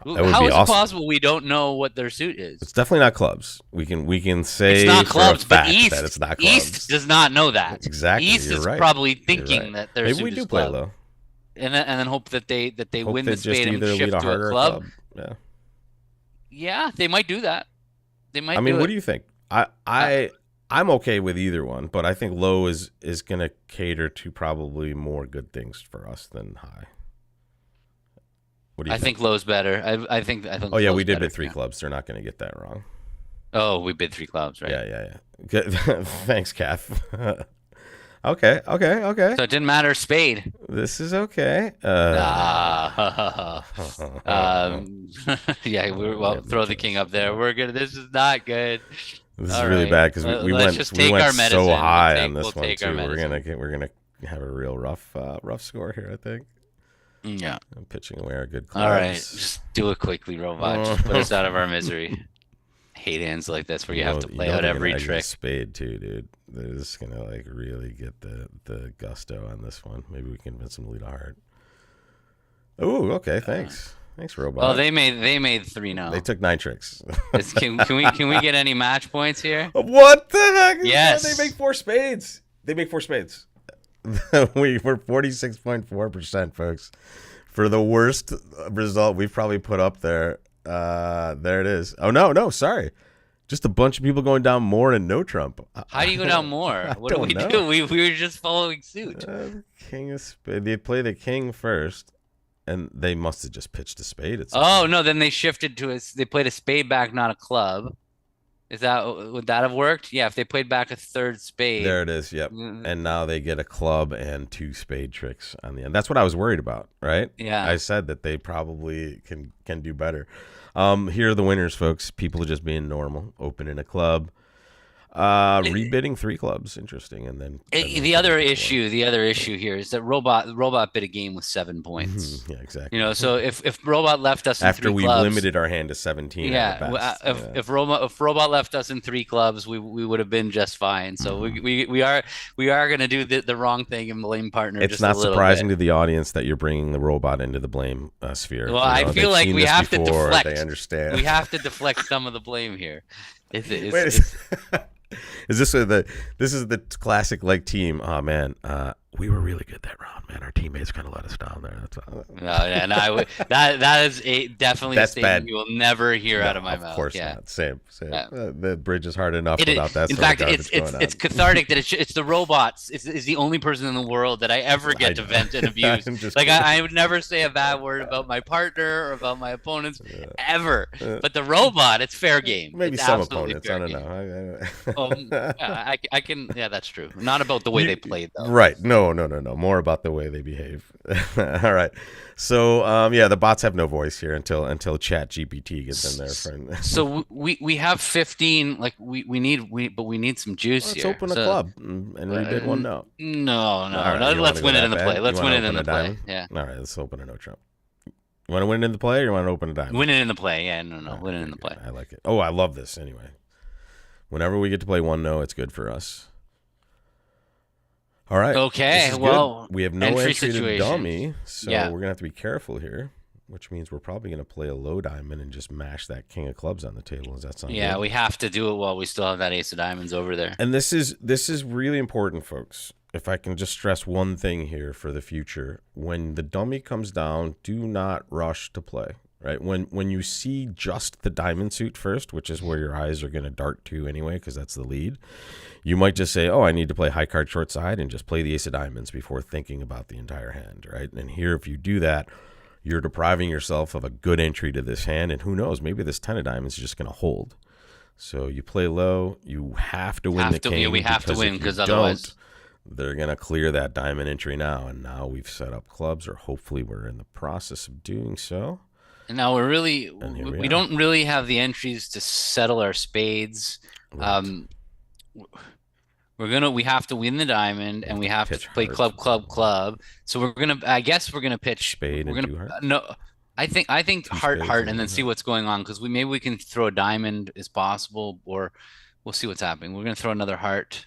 How is it possible we don't know what their suit is? It's definitely not clubs. We can say it's not clubs, but East that it's not clubs. East does not know that. Exactly. East is probably thinking that their suit is club. Maybe we do play low. And then hope that they win the spade and shift to a club. Yeah. Yeah, they might do that. They might. I mean, what do you think? I'm okay with either one, but I think low is going to cater to probably more good things for us than high. What do you think? I think low's better. I think. Oh yeah, we did bid 3 clubs. They're not going to get that wrong. Oh, we bid three clubs, right? Yeah, yeah, yeah. Good. Thanks, Kath. Okay, okay, okay. So it didn't matter. Spade. This is okay. Ah, yeah. We Well, have no throw the king choice. up there. We're good. This is not good. This is All really right. bad because we Let's just we take went our so medicine. We'll high take on we'll this one take our too. medicine. We're gonna have a real rough score here. I think. Yeah. I'm pitching away our good All right. clubs. Just do it quickly, robot. Just put us out of our misery. Hate hands like this where you have to You play know out they're gonna every exit a trick. spade too, dude. They're just gonna like really get the gusto on this one. Maybe we can convince them to lead a heart. Oh, okay. Thanks, thanks, Well, robot. they made three They now. took 9 tricks. Can we get any match points here? What the heck is that? They Yes. make 4 spades. They make 4 spades. We're 46.4%, folks. For the worst result we've probably put up there. There it is. Oh no, sorry. Just a bunch of people going down more and no Trump. How do you go down more? I What do don't we know. do? We were just following suit. King of spade. They play the king first, and they must have just pitched a spade at some Oh point. no, then they shifted to they played a spade back, not a club. Is that would that have worked? Yeah, if they played back a third spade. There it is. Yep. Mm, And now they get a club and 2 spade tricks on the end. That's what I was worried about, right? I Yeah. said that they probably can do better. Here are the winners, folks. People are just being normal, opening a club, rebidding 3 clubs. Interesting, and then they The put other it to 4. issue, the other issue here is that robot bid a game with 7 points. Yeah, exactly. So if robot left us in After three we clubs, limited our hand to 17 yeah, at the best. if robot left us in three clubs, we would have been just fine. So we are gonna do the wrong thing and blame partner It's just a not little surprising bit. to the audience that you're bringing the robot into the blame sphere. Well, I feel they've like seen we this have to before. They deflect. understand. We have to deflect some of the blame here. Wait, is this this is the classic like team? Oh man, we were really good that round, man. Our teammates kind of let us down there. That's all. No, yeah, no, that is definitely a That's statement bad. you will never hear No, out of my of mouth. course Yeah. not. Same. Yeah. The bridge is hard enough It is, without that in sort fact, of garbage going on. it's cathartic that it's the robots is the only person in the world that I ever get to vent and abuse. I'm just Like kidding. I would never say a bad word about my partner or about my opponents ever. But the robot, it's fair game. Maybe It's some absolutely opponents. fair I don't game. know. Yeah, I can. Yeah, that's true. Not about the way they played though. Right. No. More about the way they behave. All right. So, yeah, the bots have no voice here until Chat GPT gets in there. Friend. So we have 15. Like we need some juice Let's here. open a So, club and rebid one no. No, All right, no. you Let's wanna win go it in that the play. bad? Let's You win wanna it in open the a play. diamond? Yeah. All right, let's open a no Trump. You want to win it in the play or you want to open a diamond? Win it in the play. Yeah, no, All right, win it very in the good. play. I like it. Oh, I love this anyway. Whenever we get to play one no, it's good for us. All right. Okay, This is well, good. We have no entry entry to situation. dummy, so Yeah. we're gonna have to be careful here. Which means we're probably gonna play a low diamond and just mash that king of clubs on the table. Does that sound Yeah, good? we have to do it while we still have that ace of diamonds over there. And this is really important, folks. If I can just stress one thing here for the future, when the dummy comes down, do not rush to play. Right? When you see just the diamond suit first, which is where your eyes are going to dart to anyway, because that's the lead, you might just say, "Oh, I need to play high card short side," and just play the ace of diamonds before thinking about the entire hand. Right? And here, if you do that, you're depriving yourself of a good entry to this hand, and who knows, maybe this 10 of diamonds is just going to hold. So you play low. You have to win the king. Yeah, we have to because win if you because otherwise, don't, they're going to clear that diamond entry now. And now we've set up clubs, or hopefully we're in the process of doing so. and now we're really And here we we are. don't really have the entries to settle our spades. Right. Um, we have to win the diamond, and we have to Pitch play hearts. club. So I guess we're gonna pitch Spade We're and gonna 2 hearts? no. I think Two heart spades and and then one see heart. what's going on because maybe we can throw a diamond is possible, or we'll see what's happening. We're gonna throw another heart.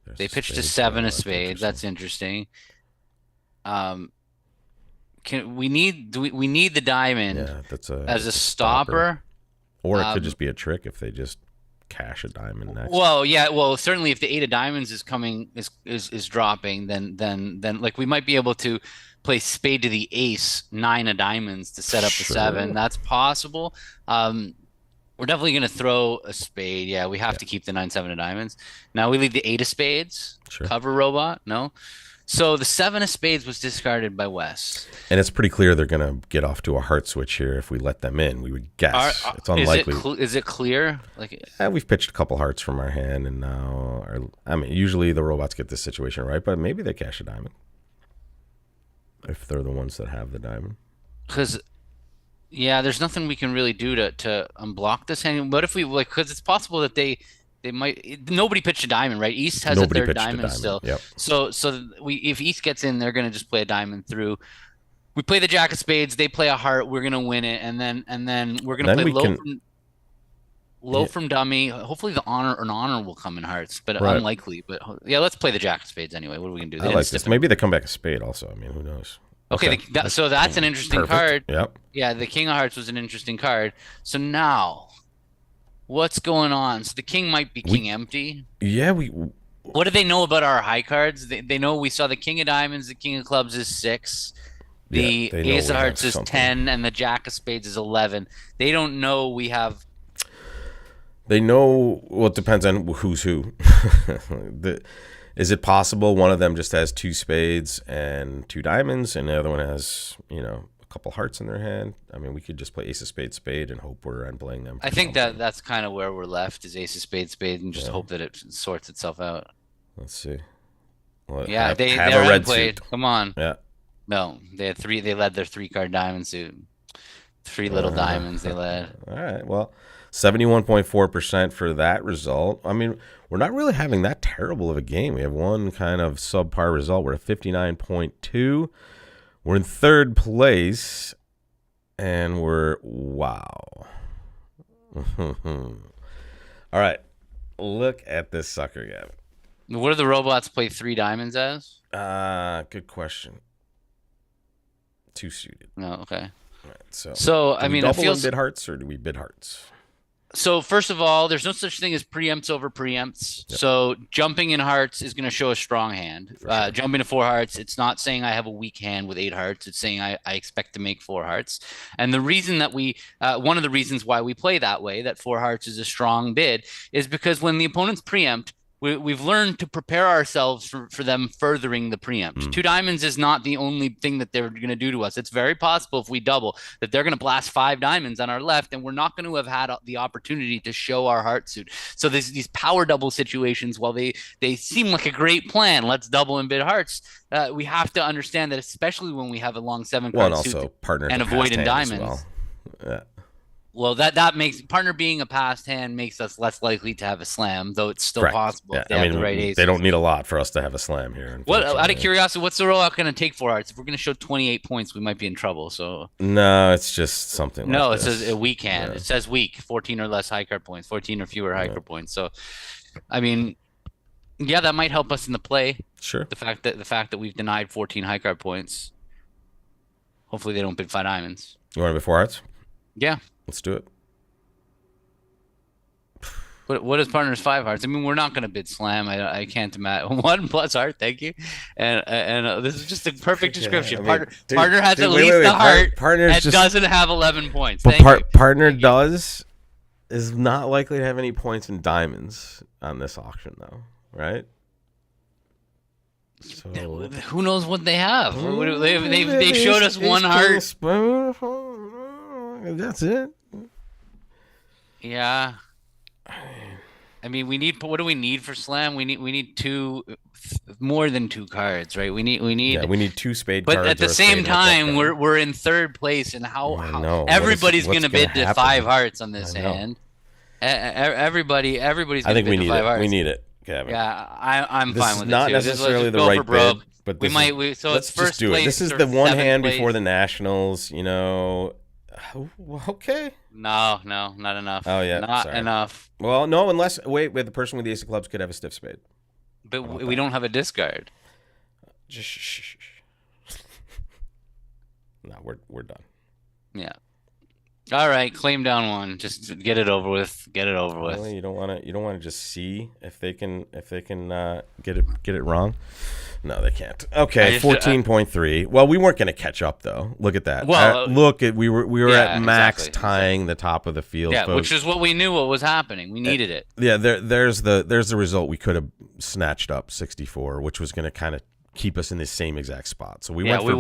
There's They a pitched a spade, 7 so of spades. That's interesting. Can we need we need the diamond Yeah, that's a as a that's stopper? Or it could Um, just be a trick if they just cash a diamond next. Well, yeah, well, certainly if the 8 of diamonds is coming is dropping, then like we might be able to play spade to the ace, 9 of diamonds to set up the 7. Sure. That's possible. We're definitely gonna throw a spade. Yeah, we have to keep the 9 7 of diamonds. Now we leave the 8 of spades. Sure. Cover robot. No. So the seven of spades was discarded by Wes. And it's pretty clear they're going to get off to a heart switch here if we let them in. We would guess. It's unlikely. Is it clear? Like, we've pitched a couple hearts from our hand, and now, usually the robots get this situation right, but maybe they cash a diamond if they're the ones that have the diamond. Because, yeah, there's nothing we can really do to unblock this hand. But if we because it's possible that they might. Nobody pitched a diamond, right? East has a third diamond still. Yep. So if East gets in, they're gonna just play a diamond through. We play the jack of spades. They play a heart. We're gonna win it, and then we're gonna play low from dummy. Hopefully an honor will come in hearts, but unlikely. But yeah, let's play the jack of spades anyway. What are we gonna do? I like this. Maybe they come back a spade also. Who knows? Okay, so that's an interesting card. Yep. Yeah, the king of hearts was an interesting card. So now. What's going on? So the king might be king empty. Yeah, What do they know about our high cards? They know we saw the king of diamonds, the king of clubs is 6, the ace of hearts is 10, and the jack of spades is 11. They don't know we have. They know. Well, it depends on who's who. Is it possible one of them just has 2 spades and 2 diamonds, and the other one has a couple hearts in their hand? We could just play ace of spades, spade, and hope we're playing them. I think that's kind of where we're left is ace of spades, spade, and just hope that it sorts itself out. Let's see. Well, they have a red suit. Come on. Yeah. No, they had 3. They led their 3-card diamond suit. 3 little diamonds they led. All right. Well, 71.4% for that result. We're not really having that terrible of a game. We have one kind of subpar result. We're at 59.2. We're in 3rd place, and wow. All right, look at this sucker, Gavin. What do the robots play 3 diamonds as? Good question. 2 suited. No, okay. All right, so it feels bid hearts, or do we bid hearts? So first of all, there's no such thing as preempts over preempts. Yep. So jumping in hearts is going to show a strong hand. Sure. Jumping to 4 hearts, it's not saying I have a weak hand with 8 hearts. It's saying I expect to make 4 hearts. And the reason that one of the reasons why we play that way, that 4 hearts is a strong bid, is because when the opponents preempt, we've learned to prepare ourselves for them furthering the preempt. 2 diamonds is not the only thing that they're going to do to us. It's very possible if we double that they're going to blast 5 diamonds on our left, and we're not going to have had the opportunity to show our heart suit. So there's these power double situations. While they seem like a great plan, let's double and bid hearts. We have to understand that, especially when we have a long 7-card suit and avoid in diamonds. Yeah. Well, that makes partner being a passed hand makes us less likely to have a slam, though it's still possible if they have the right aces. They don't need a lot for us to have a slam here. What, out of curiosity, what's the rollout going to take 4 hearts? If we're going to show 28 points, we might be in trouble. So no, it's just something. No, like it says a weak hand. Yeah. It says weak, 14 or less high card points, 14 or fewer high card points. So, yeah, that might help us in the play. Sure. The fact that we've denied 14 high card points. Hopefully, they don't bid 5 diamonds. You want to bid 4 hearts? Yeah. Let's do it. What is partner's 5 hearts? We're not going to bid slam. I can't imagine 1 plus heart. Thank you. And this is just a perfect description. Partner has at least the heart. Partner doesn't have 11 points. But partner is not likely to have any points in diamonds on this auction, though, right? So who knows what they have? They showed us 1 heart. That's it. Yeah. What do we need for slam? We need 2, more than 2 cards, right? We need 2 spade but cards. But at the same time, we're in 3rd place, and how everybody's going to bid to 5 hearts on this hand. Everybody's going to bid to 5 hearts. We need it, Gavin. Yeah, I'm fine with it. Not necessarily the right bid, but let's just do it. This is the one hand before the Nationals, Okay. No, not enough. Oh yeah, not enough. Well, no, unless the person with the ace of clubs could have a stiff spade. But we don't have a discard. Just shh. No, we're done. Yeah. All right, claim down 1. Just get it over with. Really? You don't want to just see if they can get it wrong. No, they can't. Okay, 14.3. Well, we weren't going to catch up though. Look at that. Well, we were at max tying the top of the field. Yeah, folks. Which is what we knew what was happening. We needed it. Yeah, there's the result we could have snatched up 64, which was going to kind of keep us in the same exact spot. So we Yeah, went for we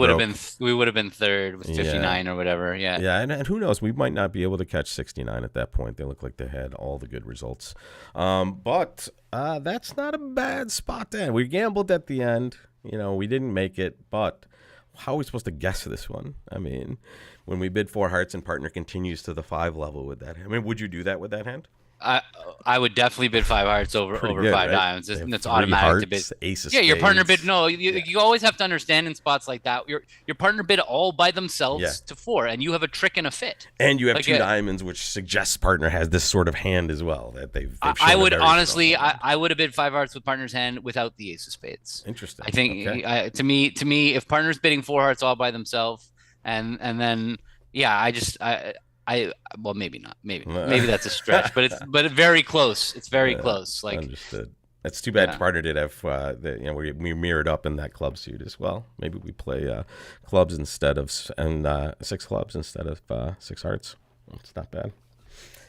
would have been third with 59 or whatever. Yeah. Yeah, and who knows? We might not be able to catch 69 at that point. They look like they had all the good results. But that's not a bad spot to end. We gambled at the end. We didn't make it, but how are we supposed to guess this one? I mean, when we bid 4 hearts and partner continues to the 5 level with that. I mean, would you do that with that hand? I would definitely bid 5 hearts over Pretty 5 good, right? diamonds. They have It's 3 automatic hearts, to bid. ace of Yeah, your partner spades. bid. No, you always have to understand in spots like that. Your partner bid all by themselves to 4, and you have a trick and a fit. And you have 2 diamonds, which suggests partner has this sort of hand as well that they've I would shown a very honestly, strong hand. I would have bid 5 hearts with partner's hand without the ace of spades. Interesting. I think Okay. to me, if partner's bidding 4 hearts all by themselves, and then well, maybe not. Maybe that's a stretch, but it's very close. It's very close. Like, understood. That's too bad. Partner did have we mirrored up in that club suit as well. Maybe we play clubs instead of 6 clubs instead of 6 hearts. It's not bad.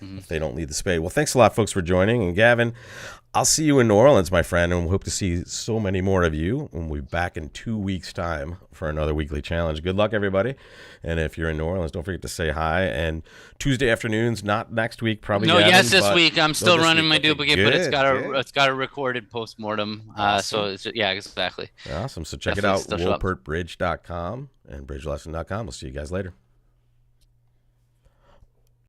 If they don't lead the spade. Well, thanks a lot, folks, for joining. And Gavin, I'll see you in New Orleans, my friend, and we hope to see so many more of you when we'll be back in 2 weeks' time for another weekly challenge. Good luck, everybody. And if you're in New Orleans, don't forget to say hi. And Tuesday afternoons, not next week, probably. No, Gavin, yes, this week. I'm still running my Okay, duplicate, but it's got a recorded postmortem. Awesome. So yeah, exactly. Awesome. So check Definitely it out, still show up. wolpertbridge.com and bridgelesson.com. We'll see you guys later.